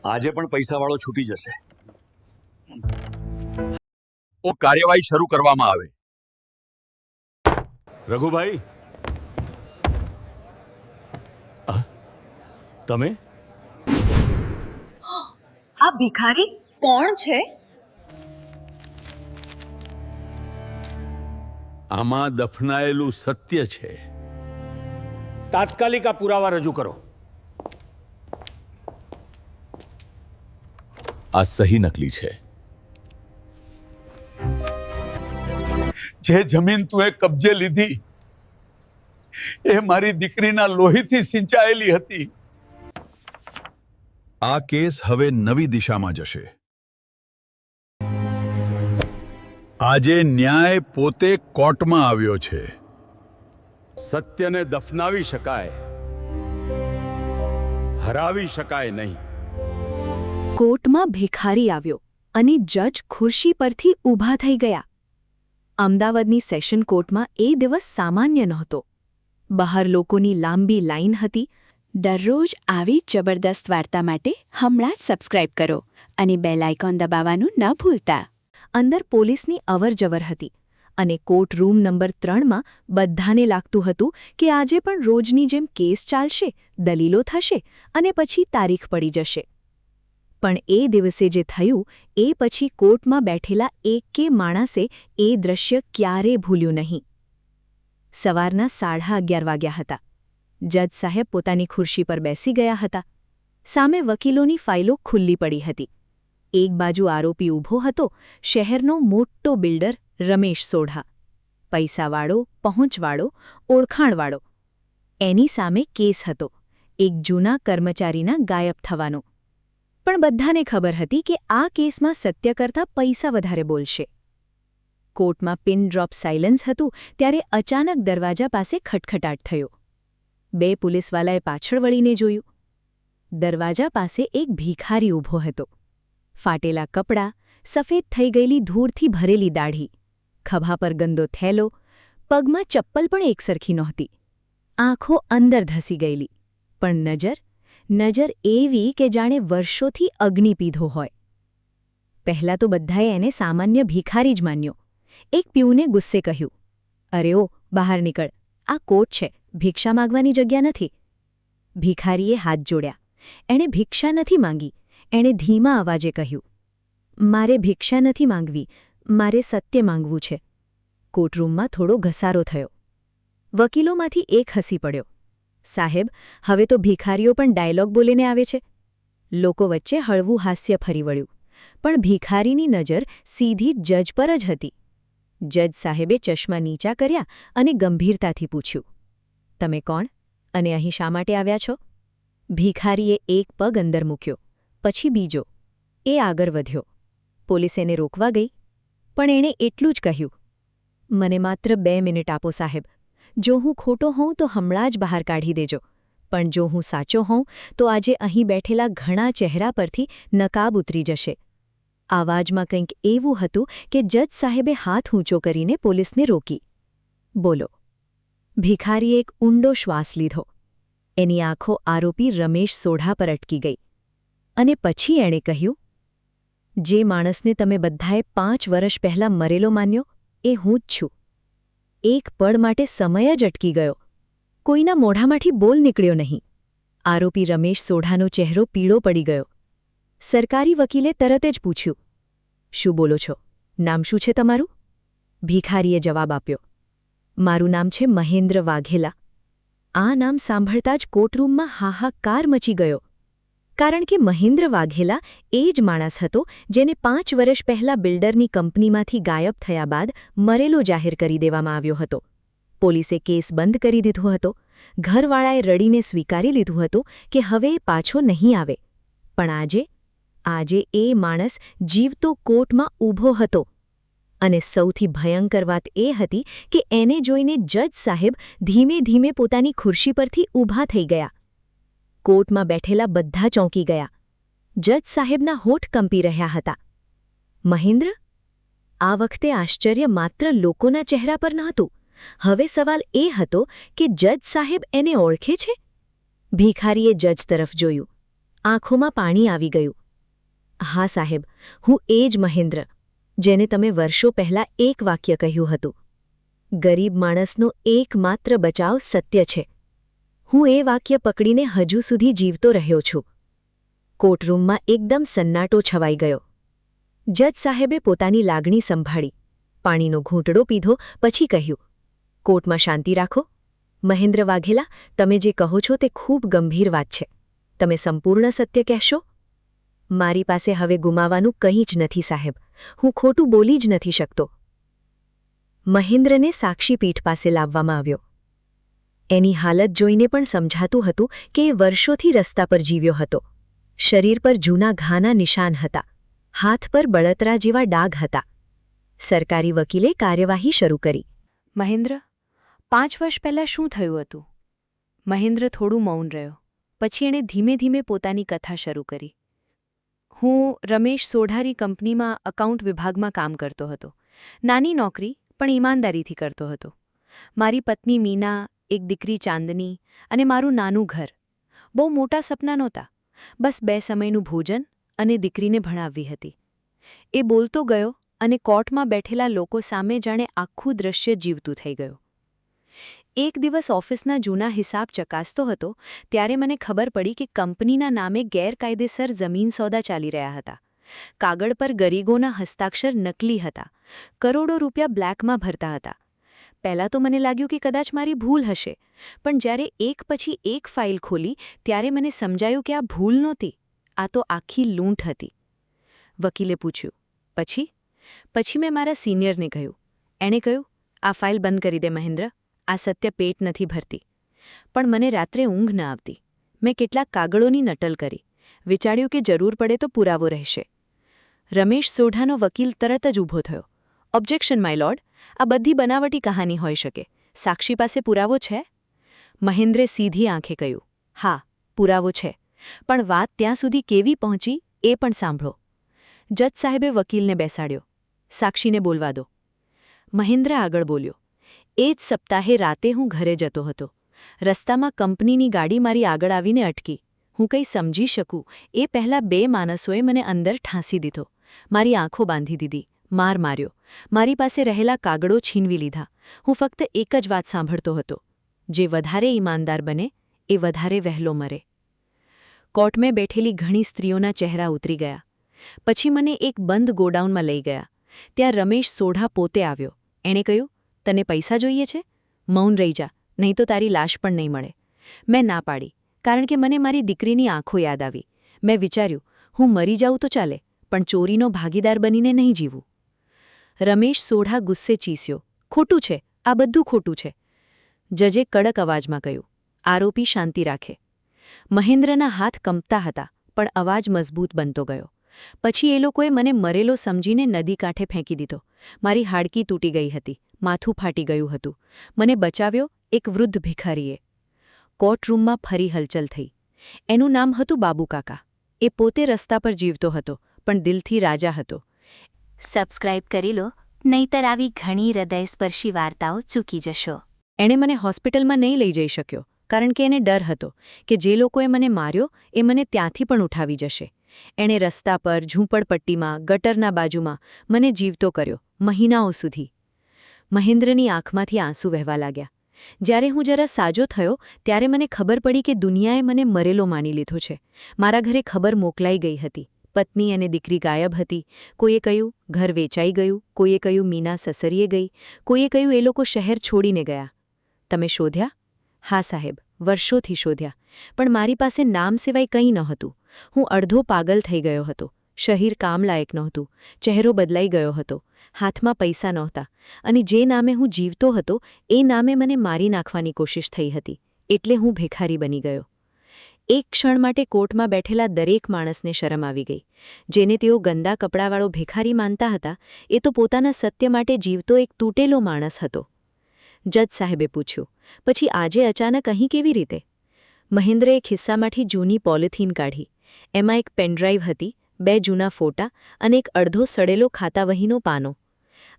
આજે પણ પૈસાવાળો છૂટી જશે. ઓ કાર્યવાહી શરૂ કરવામાં આવે. રઘુભાઈ, તમે આ ભિખારી કોણ છે? આમાં દફનાયેલું સત્ય છે. તાત્કાલિક આ પુરાવા રજૂ કરો. આ સહી નકલી છે. જે જમીન તું કબજે લીધી એ મારી દીકરીના લોહીથી સિંચાયેલી હતી. આ કેસ હવે નવી દિશામાં જશે. આજે ન્યાય પોતે કોર્ટમાં આવ્યો છે. સત્યને દફનાવી શકાય, હરાવી શકાય નહીં. કોર્ટમાં ભિખારી આવ્યો અને જજ ખુરશી પરથી ઊભા થઈ ગયા. અમદાવાદની સેશન કોર્ટમાં એ દિવસ સામાન્ય નહોતો. બહાર લોકોની લાંબી લાઈન હતી. દરરોજ આવી જબરદસ્ત વાર્તા માટે હમણાં જ સબસ્ક્રાઇબ કરો અને બેલ આઇકોન દબાવવાનું ન ભૂલતા. અંદર પોલીસની અવરજવર હતી અને કોર્ટ રૂમ નંબર 3માં બધાને લાગતું હતું કે આજે પણ રોજની જેમ કેસ ચાલશે, દલીલો થશે અને પછી તારીખ પડી જશે. પણ એ દિવસે જે થયું એ પછી કોર્ટમાં બેઠેલા એકે માણસે એ દ્રશ્ય ક્યારેય ભૂલ્યું નહીં. સવારના 11:30 વાગ્યા હતા. જજ સાહેબ પોતાની ખુરશી પર બેસી ગયા હતા. સામે વકીલોની ફાઇલો ખુલ્લી પડી હતી. એક બાજુ આરોપી ઊભો હતો, શહેરનો મોટો બિલ્ડર રમેશ સોઢા. પૈસાવાળો, પહોંચવાળો, ઓળખાણવાળો. એની સામે કેસ હતો, એક જૂના કર્મચારીના ગાયબ થવાનો. પણ બધાને ખબર હતી કે આ કેસમાં સત્ય કરતાં પૈસા વધારે બોલશે. કોર્ટમાં પિન ડ્રોપ સાયલન્સ હતું ત્યારે અચાનક દરવાજા પાસે ખટખટાટ થયો. 2 પોલીસવાલાએ પાછળ વળીને જોયું. દરવાજા પાસે એક ભિખારી ઊભો હતો. ફાટેલા કપડાં, સફેદ થઈ ગયેલી ધૂળથી ભરેલી દાઢી, ખભા પર ગંદો થેલો, પગમાં ચપ્પલ પણ એકસરખી નહોતી. આંખો અંદર ધસી ગયેલી, પણ નજર એવી કે જાણે વર્ષોથી અગ્નિ પીધો હોય. પહેલાં તો બધાએ એને સામાન્ય ભિખારી જ માન્યો. એક પ્યુને ગુસ્સે કહ્યું, "અરે ઓ, બહાર નીકળ, આ કોર્ટ છે, ભિક્ષા માગવાની જગ્યા નથી." ભિખારીએ હાથ જોડ્યા. એણે ભિક્ષા નથી માંગી. એણે ધીમા અવાજે કહ્યું, "મારે ભિક્ષા નથી માંગવી, મારે સત્ય માંગવું છે." કોર્ટરૂમમાં થોડો ઘસારો થયો. વકીલોમાંથી એક હસી પડ્યો, "સાહેબ, હવે તો ભિખારીઓ પણ ડાયલોગ બોલીને આવે છે." લોકો વચ્ચે હળવું હાસ્ય ફરી વળ્યું, પણ ભિખારીની નજર સીધી જજ પર જ હતી. જજ સાહેબે ચશ્મા નીચા કર્યા અને ગંભીરતાથી પૂછ્યું, "તમે કોણ અને અહીં શા માટે આવ્યા છો?" ભિખારીએ એક પગ અંદર મૂક્યો, પછી બીજો. એ આગળ વધ્યો. પોલીસ એને રોકવા ગઈ, પણ એણે એટલું જ કહ્યું, "મને માત્ર 2 મિનિટ આપો સાહેબ. જો હું ખોટો હોઉં તો હમણાં જ બહાર કાઢી દેજો, પણ જો હું સાચો હોઉં તો આજે અહીં બેઠેલા ઘણા ચહેરા પરથી નકાબ ઉતરી જશે." આવાજમાં કંઈક એવું હતું કે જજ સાહેબે હાથ ઊંચો કરીને પોલીસને રોકી. "બોલો." ભિખારીએ એક ઊંડો શ્વાસ લીધો. એની આંખો આરોપી રમેશ સોઢા પર અટકી ગઈ. અને પછી એણે કહ્યું, "જે માણસને તમે બધાએ 5 વર્ષ પહેલાં મરેલો માન્યો, એ હું જ છું." એક પળ માટે સમય જ અટકી ગયો. કોઈના મોઢામાંથી બોલ નીકળ્યો નહીં. આરોપી રમેશ સોઢાનો ચહેરો પીળો પડી ગયો. સરકારી વકીલે તરત જ પૂછ્યું, "શું બોલો છો? નામ શું છે તમારું?" ભિખારીએ જવાબ આપ્યો, "મારું નામ છે મહેન્દ્ર વાઘેલા." આ નામ સાંભળતા જ કોર્ટરૂમમાં હાહાકાર મચી ગયો. કારણ કે મહેન્દ્ર વાઘેલા એ જ માણસ હતો જેને 5 વર્ષ પહેલાં બિલ્ડરની કંપનીમાંથી ગાયબ થયા બાદ મરેલો જાહેર કરી દેવામાં આવ્યો હતો. પોલીસે કેસ બંધ કરી દીધો હતો. ઘરવાળાએ રડીને સ્વીકારી લીધું હતું કે હવે એ પાછો નહીં આવે. પણ આજે એ માણસ જીવતો કોર્ટમાં ઊભો હતો. અને સૌથી ભયંકર વાત એ હતી કે એને જોઈને જજ સાહેબ ધીમે ધીમે પોતાની ખુરશી પરથી ઊભા થઈ ગયા. કોર્ટમાં બેઠેલા બધા ચોંકી ગયા. જજ સાહેબના હોઠ કંપી રહ્યા હતા. "મહેન્દ્ર?" આ વખતે આશ્ચર્ય માત્ર લોકોના ચહેરા પર નહોતું. હવે સવાલ એ હતો કે જજ સાહેબ એને ઓળખે છે? ભિખારીએ જજ તરફ જોયું. આંખોમાં પાણી આવી ગયું. હા સાહેબ, હું એ જ મહેન્દ્ર, જેને તમે વર્ષો પહેલાં એક વાક્ય કહ્યું હતું. ગરીબ માણસનો એકમાત્ર બચાવ સત્ય છે. હું એ વાક્ય પકડીને હજુ સુધી જીવતો રહ્યો છું. કોર્ટરૂમમાં એકદમ સન્નાટો છવાઈ ગયો. જજ સાહેબે પોતાની લાગણી સંભાળી, પાણીનો ઘૂંટડો પીધો, પછી કહ્યું, કોર્ટમાં શાંતિ રાખો. મહેન્દ્ર વાઘેલા, તમે જે કહો છો તે ખૂબ ગંભીર વાત છે. તમે સંપૂર્ણ સત્ય કહેશો? મારી પાસે હવે ગુમાવવાનું કંઈ જ નથી સાહેબ. હું ખોટું બોલી જ નથી શકતો. મહેન્દ્રને સાક્ષીપીઠ પાસે લાવવામાં આવ્યો. એની હાલત જોઈને પણ સમજાતું હતું કે એ વર્ષોથી રસ્તા પર જીવ્યો હતો. શરીર પર જૂના ઘાના નિશાન હતા. હાથ પર બળતરા જેવા ડાઘ હતા. સરકારી વકીલે કાર્યવાહી શરૂ કરી. મહેન્દ્ર, 5 વર્ષ પહેલાં શું થયું હતું? મહેન્દ્ર થોડું મૌન રહ્યો. પછી એણે ધીમે ધીમે પોતાની કથા શરૂ કરી. હું રમેશ સોઢારી કંપનીમાં અકાઉન્ટ વિભાગમાં કામ કરતો હતો. નાની નોકરી, પણ ઈમાનદારીથી કરતો હતો. મારી પત્ની મીના, એક દીકરી ચાંદની અને મારું નાનું ઘર. બહુ મોટા સપના નહોતા. બસ 2 સમયનું ભોજન અને દીકરીને ભણાવવી હતી. એ બોલતો ગયો અને કોર્ટમાં બેઠેલા લોકો સામે જાણે આખું દૃશ્ય જીવતું થઈ ગયું. એક દિવસ ઓફિસના જૂના હિસાબ ચકાસતો હતો ત્યારે મને ખબર પડી કે કંપનીના નામે ગેરકાયદેસર જમીન સોદા ચાલી રહ્યા હતા. કાગળ પર ગરીગોના હસ્તાક્ષર નકલી હતા. કરોડો રૂપિયા બ્લેકમાં ભરતા હતા. પહેલાં તો મને લાગ્યું કે કદાચ મારી ભૂલ હશે, પણ જ્યારે એક પછી એક ફાઇલ ખોલી ત્યારે મને સમજાયું કે આ ભૂલ નહોતી, આ તો આખી લૂંટ હતી. વકીલે પૂછ્યું, પછી મેં મારા સિનિયરને કહ્યું. એણે કહ્યું, આ ફાઇલ બંધ કરી દે મહેન્દ્ર, આ સત્ય પેટ નથી ભરતી. પણ મને રાત્રે ઊંઘ ન આવતી. મેં કેટલાક કાગળોની નટલ કરી. વિચાર્યું કે જરૂર પડે તો પુરાવો રહેશે. રમેશ સોઢાનો વકીલ તરત જ ઊભો થયો. ઓબ્જેક્શન માય લોર્ડ, આ બધી બનાવટી કહાની હોઈ શકે. સાક્ષી પાસે પુરાવો છે? મહેન્દ્રે સીધી આંખે કહ્યું, હા, પુરાવો છે. પણ વાત ત્યાં સુધી કેવી પહોંચી એ પણ સાંભળો. જજ સાહેબે વકીલને બેસાડ્યો. સાક્ષીને બોલવા દો. મહેન્દ્ર આગળ બોલ્યો. એ જ સપ્તાહે રાતે હું ઘરે જતો હતો. રસ્તામાં કંપનીની ગાડી મારી આગળ આવીને અટકી. હું કંઈ સમજી શકું એ પહેલાં 2 માણસોએ મને અંદર ઠાંસી દીધો. મારી આંખો બાંધી દીધી, માર માર્યો. મારી પાસે રહેલા કાગળો છીનવી લીધા. હું ફક્ત એક જ વાત સાંભળતો હતો, જે વધારે ઈમાનદાર બને એ વધારે વહેલો મરે. કોર્ટમાં બેઠેલી ઘણી સ્ત્રીઓના ચહેરા ઉતરી ગયા. પછી મને એક બંધ ગોડાઉનમાં લઈ ગયા. ત્યાં રમેશ સોઢા પોતે આવ્યો. એણે કહ્યું, તને પૈસા જોઈએ છે? મૌન રહી જા, નહીં તો તારી લાશ પણ નહીં મળે. મેં ના પાડી, કારણ કે મને મારી દીકરીની આંખો યાદ આવી. મેં વિચાર્યું, હું મરી જાઉં તો ચાલે, પણ ચોરીનો ભાગીદાર બનીને નહીં જીવું. રમેશ સોઢા ગુસ્સે ચીસ્યો, ખોટું છે, આ બધું ખોટું છે. જજે કડક અવાજમાં કહ્યું, આરોપી શાંતિ રાખે. મહેન્દ્રના હાથ કંપતા હતા, પણ અવાજ મજબૂત બનતો ગયો. પછી એ લોકોએ મને મરેલો સમજીને નદી કાંઠે ફેંકી દીધો. મારી હાડકી તૂટી ગઈ હતી, માથું ફાટી ગયું હતું. મને બચાવ્યો એક વૃદ્ધ ભિખારીએ. કોર્ટરૂમમાં ફરી હલચલ થઈ. એનું નામ હતું બાબુકાકા. એ પોતે રસ્તા પર જીવતો હતો, પણ દિલથી રાજા હતો. સબસ્ક્રાઇબ કરી લો, નહીતર આવી ઘણી હૃદયસ્પર્શી વાર્તાઓ ચૂકી જશો. એણે મને હોસ્પિટલમાં નહીં લઈ જઈ શક્યો, કારણ કે એને ડર હતો કે જે લોકોએ મને માર્યો એ મને ત્યાંથી પણ ઉઠાવી જશે. એણે રસ્તા પર, ઝૂંપડપટ્ટીમાં, ગટરના બાજુમાં મને જીવતો કર્યો, મહિનાઓ સુધી. મહેન્દ્રની આંખમાંથી આંસુ વહેવા લાગ્યા. જ્યારે હું જરા સાજો થયો ત્યારે મને ખબર પડી કે દુનિયાએ મને મરેલો માની લીધો છે. મારા ઘરે ખબર મોકલાઈ ગઈ હતી. પત્ની અને દીકરી ગાયબ હતી. કોઈએ કહ્યું ઘર વેચાઈ ગયું, કોઈએ કહ્યું મીના સસરીએ ગઈ, કોઈએ કહ્યું એ લોકો શહેર છોડીને ગયા. તમે શોધ્યા? હા સાહેબ, વર્ષોથી શોધ્યા. પણ મારી પાસે નામ સિવાય કંઈ નહોતું. હું અડધો પાગલ થઈ ગયો હતો. શરીર કામલાયક નહોતું. ચહેરો બદલાઈ ગયો હતો. હાથમાં પૈસા નહોતા. અને જે નામે હું જીવતો હતો એ નામે મને મારી નાખવાની કોશિશ થઈ હતી. એટલે હું ભિખારી બની ગયો. એક ક્ષણ માટે કોર્ટમાં બેઠેલા દરેક માણસને શરમ આવી ગઈ. જેને તેઓ ગંદા કપડાવાળો ભિખારી માનતા હતા એ તો પોતાના સત્ય માટે જીવતો એક તૂટેલો માણસ હતો. જજ સાહેબે પૂછ્યું, પછી આજે અચાનક અહીં કેવી રીતે? મહેન્દ્રએ ખિસ્સામાંથી જૂની પોલિથીન કાઢી. એમાં એક પેનડ્રાઈવ હતી, 2 જૂના ફોટા અને એક અડધો સડેલો ખાતાવહીનો પાનો.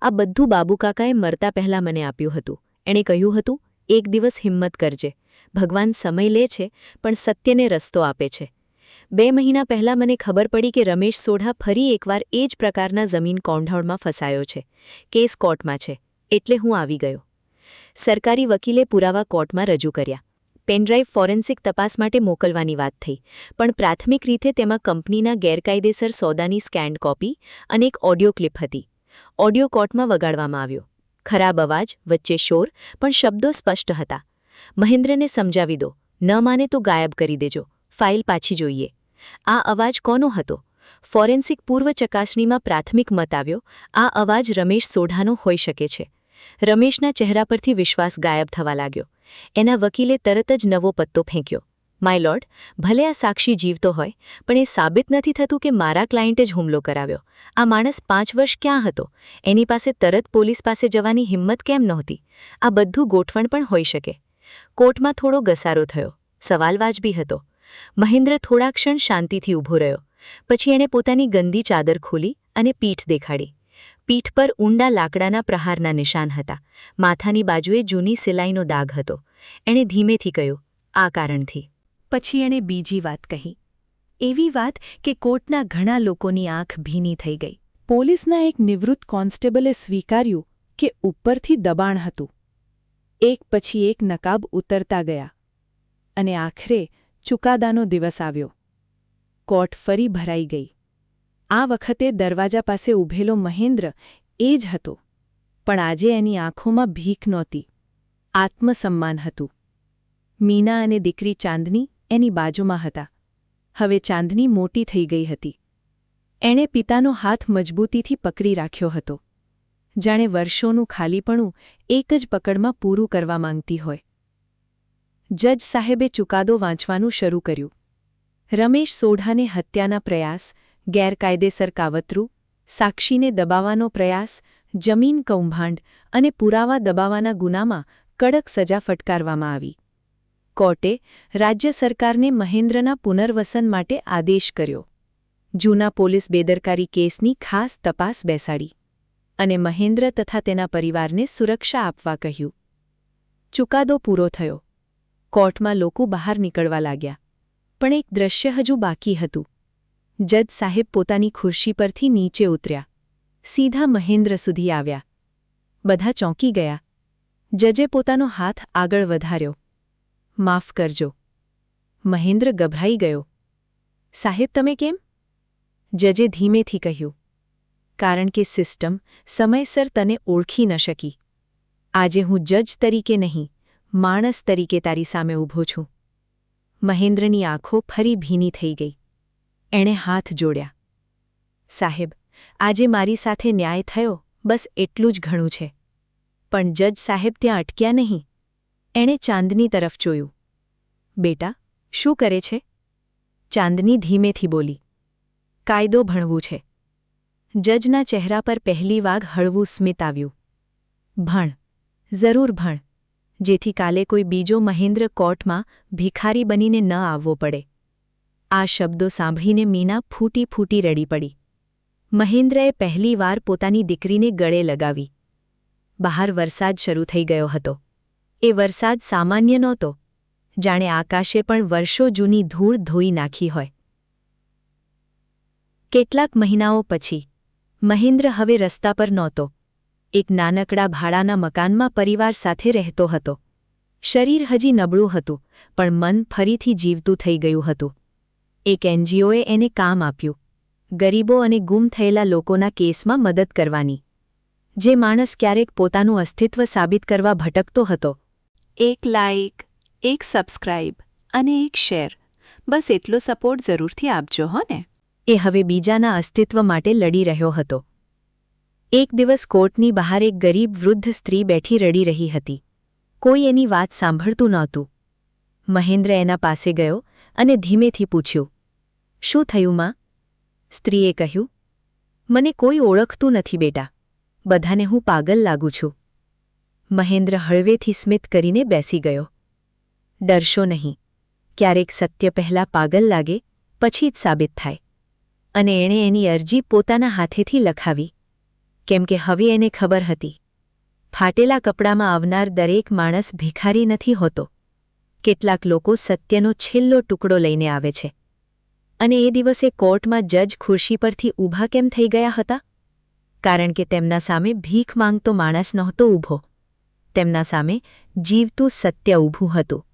આ બધું બાબુકાકાએ મરતા પહેલાં મને આપ્યું હતું. એણે કહ્યું હતું, એક દિવસ હિંમત કરજે. ભગવાન સમય લે છે, પણ સત્યને રસ્તો આપે છે. 2 મહિના પહેલાં મને ખબર પડી કે રમેશ સોઢા ફરી એકવાર એ જ પ્રકારના જમીન કૌંધણમાં ફસાયો છે. કેસ કોર્ટમાં છે, એટલે હું આવી ગયો. સરકારી વકીલે પુરાવા કોર્ટમાં રજૂ કર્યા. પેનડ્રાઈવ ફોરેન્સિક તપાસ માટે મોકલવાની વાત થઈ, પણ પ્રાથમિક રીતે તેમાં કંપનીના ગેરકાયદેસર સોદાની સ્કેન્ડ કોપી અને એક ઓડિયો ક્લિપ હતી. ઓડિયો કોર્ટમાં વગાડવામાં આવ્યો. ખરાબ અવાજ, વચ્ચે શોર, પણ શબ્દો સ્પષ્ટ હતા. મહેન્દ્રને સમજાવી દો, ન માને તો ગાયબ કરી દેજો, ફાઇલ પાછી જોઈએ. આ અવાજ કોનો હતો? ફોરેન્સિક પૂર્વ ચકાસણીમાં પ્રાથમિક મત આવ્યો, આ અવાજ રમેશ સોઢાનો હોઈ શકે છે. રમેશના ચહેરા પરથી વિશ્વાસ ગાયબ થવા લાગ્યો. એના વકીલે તરત જ નવો પત્તો ફેંક્યો. માય લોર્ડ, ભલે આ સાક્ષી જીવતો હોય, પણ એ સાબિત નથી થતું કે મારા ક્લાયન્ટે જ હુમલો કરાવ્યો. આ માણસ 5 વર્ષ ક્યાં હતો? એની પાસે તરત પોલીસ પાસે જવાની હિંમત કેમ નહોતી? આ બધું ગોઠવણ પણ હોઈ શકે. કોર્ટમાં થોડો ઘસારો થયો. સવાલ વાજબી હતો. મહેન્દ્ર થોડા ક્ષણ શાંતિથી ઊભો રહ્યો. પછી એણે પોતાની ગંદી ચાદર ખોલી અને પીઠ દેખાડી. પીઠ પર ઊંડા લાકડાના પ્રહારના નિશાન હતા. માથાની બાજુએ જૂની સિલાઈનો દાગ હતો. એણે ધીમેથી કહ્યું, આ કારણથી. પછી એણે બીજી વાત કહી. એવી વાત કે કોર્ટના ઘણા લોકોની આંખ ભીની થઈ ગઈ. પોલીસના એક નિવૃત્ત કોન્સ્ટેબલે સ્વીકાર્યું કે ઉપરથી દબાણ હતું. એક પછી એક નકાબ ઉતરતા ગયા. અને આખરે ચુકાદાનો દિવસ આવ્યો. કોર્ટ ફરી ભરાઈ ગઈ. આ વખતે દરવાજા પાસે ઊભેલો મહેન્દ્ર એ જ હતો. પણ આજે એની આંખોમાં ભીખ નહોતી, આત્મસન્માન હતું. મીના અને દીકરી ચાંદની એની બાજુમાં હતા. હવે ચાંદની મોટી થઈ ગઈ હતી. એણે પિતાનો હાથ મજબૂતીથી પકડી રાખ્યો હતો, જાણે વર્ષોનું ખાલીપણું એક જ પકડમાં પૂરું કરવા માંગતી હોય. જજ સાહેબે ચુકાદો વાંચવાનું શરૂ કર્યું. રમેશ સોઢાને હત્યાના પ્રયાસ, ગેરકાયદેસર કાવતરું, સાક્ષીને દબાવવાનો પ્રયાસ, જમીન કૌભાંડ અને પુરાવા દબાવવાના ગુનામાં કડક સજા ફટકારવામાં આવી. કોર્ટે રાજ્ય સરકારને મહેન્દ્રના પુનર્વસન માટે આદેશ કર્યો. જૂના પોલીસ બેદરકારી કેસની ખાસ તપાસ બેસાડી અને મહેન્દ્ર તથા તેના પરિવારને સુરક્ષા આપવા કહ્યું. ચુકાદો પૂરો થયો. કોર્ટમાં લોકો બહાર નીકળવા લાગ્યા. પણ એક દ્રશ્ય હજુ બાકી હતું. જજ સાહેબ પોતાની ખુરશી પરથી નીચે ઉતર્યા. સીધા મહેન્દ્ર સુધી આવ્યા. બધા ચોંકી ગયા. જજે પોતાનો હાથ આગળ વધાર્યો. માફ કરજો. મહેન્દ્ર ગભરાઈ ગયો. સાહેબ, તમે કેમ? જજે ધીમેથી કહ્યું, કારણ કે સિસ્ટમ સમયસર તને ઓળખી ન શકી. આજે હું જજ તરીકે નહીં, માણસ તરીકે તારી સામે ઊભો છું. મહેન્દ્રની આંખો ફરી ભીની થઈ ગઈ. એણે હાથ જોડ્યા. સાહેબ, આજે મારી સાથે ન્યાય થયો, બસ એટલું જ ઘણું છે. પણ જજ સાહેબ ત્યાં અટક્યા નહીં. એણે ચાંદની તરફ જોયું. બેટા, શું કરે છે? ચાંદની ધીમેથી બોલી, કાયદો ભણવું છે. જજના ચહેરા પર પહેલી વાર હળવું સ્મિત આવ્યું. ભણ, જરૂર ભણ, જેથી કાલે કોઈ બીજો મહેન્દ્ર કોર્ટમાં ભિખારી બનીને ન આવવો પડે. આ શબ્દો સાંભળીને મીના ફૂટી ફૂટી રડી પડી. મહેન્દ્રએ પહેલીવાર પોતાની દીકરીને ગળે લગાવી. બહાર વરસાદ શરૂ થઈ ગયો હતો. એ વરસાદ સામાન્ય નહોતો, જાણે આકાશે પણ વર્ષો જૂની ધૂળ ધોઈ નાખી હોય. કેટલાક મહિનાઓ પછી મહેન્દ્ર હવે રસ્તા પર નહોતો. એક નાનકડા ભાડાના મકાનમાં પરિવાર સાથે રહેતો હતો. શરીર હજી નબળું હતું, પણ મન ફરીથી જીવતું થઈ ગયું હતું. એક એનજીઓએ એને કામ આપ્યું, ગરીબો અને ગુમ થયેલા લોકોના કેસમાં મદદ કરવાની. જે માણસ ક્યારેક પોતાનું અસ્તિત્વ સાબિત કરવા ભટકતો હતો. એક લાઇક, એક સબસ્ક્રાઇબ અને એક શેર, બસ એટલો સપોર્ટ જરૂરથી આપજો હો ને. એ હવે બીજાના અસ્તિત્વ માટે લડી રહ્યો હતો. એક દિવસ કોર્ટની બહાર એક ગરીબ વૃદ્ધ સ્ત્રી બેઠી રડી રહી હતી. કોઈ એની વાત સાંભળતું નહોતું. મહેન્દ્ર એના પાસે ગયો અને ધીમેથી પૂછ્યું, શું થયું માં? સ્ત્રીએ કહ્યું, મને કોઈ ઓળખતું નથી બેટા, બધાને હું પાગલ લાગું છું. મહેન્દ્ર હળવેથી સ્મિત કરીને બેસી ગયો. ડરશો નહીં, ક્યારેક સત્ય પહેલાં પાગલ લાગે, પછી જ સાબિત થાય. અને એણે એની અરજી પોતાના હાથેથી લખાવી, કેમ કે હવે એને ખબર હતી, ફાટેલા કપડામાં આવનાર દરેક માણસ ભિખારી નથી હોતો. કેટલાક લોકો સત્યનો છેલ્લો ટુકડો લઈને આવે છે. અને એ દિવસે કોર્ટમાં જજ ખુરશી પરથી ઊભા કેમ થઈ ગયા હતા? કારણ કે તેમના સામે ભીખ માંગતો માણસ નહોતો ઊભો. તેમના સામે જીવતું સત્ય ઊભું હતું.